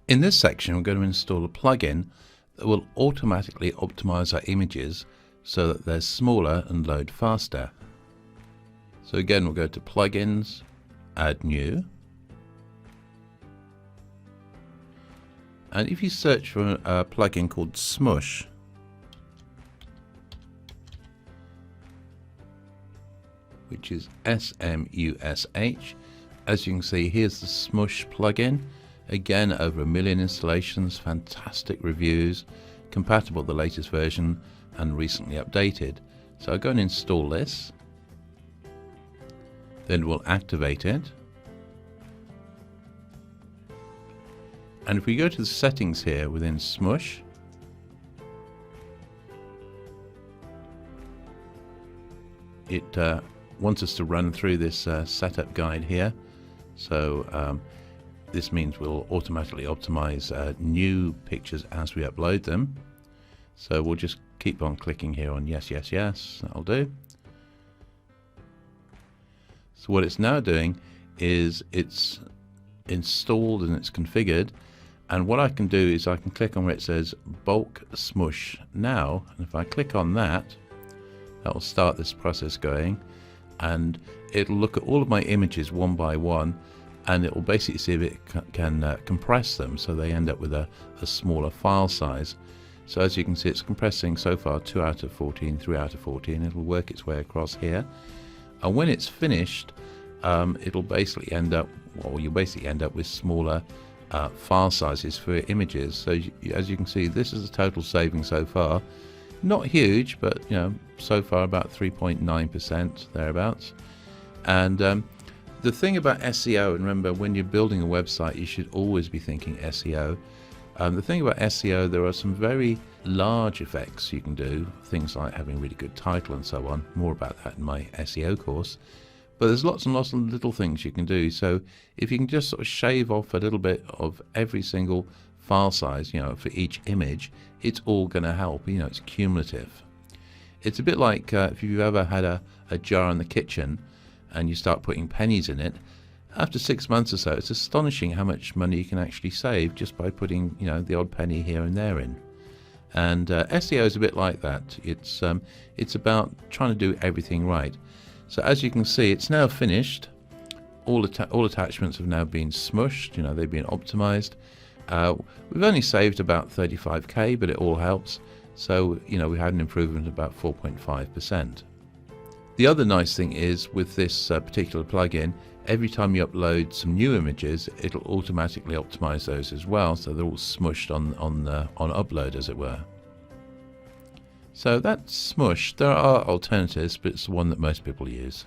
In this section, we're going to install a plugin that will automatically optimize our images so that they're smaller and load faster. So again, we'll go to Plugins, Add New. And if you search for a plugin called Smush, which is S-M-U-S-H, as you can see, here's the Smush plugin. Again, over 1 million installations, fantastic reviews, compatible with the latest version and recently updated. So I'll go and install this. Then we'll activate it. And if we go to the settings here within Smush, it wants us to run through this setup guide here. So this means we'll automatically optimize new pictures as we upload them. So we'll just keep on clicking here on yes, yes, yes. That'll do. So what it's now doing is it's installed and it's configured. And what I can do is I can click on where it says bulk smush now. And if I click on that, that will start this process going. And it'll look at all of my images one by one, and it will basically see if it can compress them so they end up with a smaller file size. So as you can see, it's compressing so far 2 out of 14, 3 out of 14. It'll work its way across here. And when it's finished, it'll basically end up, well, you basically end up with smaller file sizes for images. So as you can see, this is the total saving so far. Not huge, but you know, so far about 3.9% thereabouts. And the thing about SEO, and remember, when you're building a website, you should always be thinking SEO. The thing about SEO, there are some very large effects you can do, things like having a really good title and so on. More about that in my SEO course. But there's lots and lots of little things you can do. So if you can just sort of shave off a little bit of every single file size, you know, for each image, it's all going to help. You know, it's cumulative. It's a bit like if you've ever had a jar in the kitchen and you start putting pennies in it. After 6 months or so, it's astonishing how much money you can actually save just by putting, you know, the odd penny here and there in. And SEO is a bit like that. It's about trying to do everything right. So as you can see, it's now finished. All attachments have now been smushed. You know, they've been optimized. We've only saved about 35k, but it all helps. So, you know, we had an improvement of about 4.5%. The other nice thing is with this particular plugin, every time you upload some new images, it'll automatically optimize those as well. So they're all smushed on upload, as it were. So that's Smush. There are alternatives, but it's the one that most people use.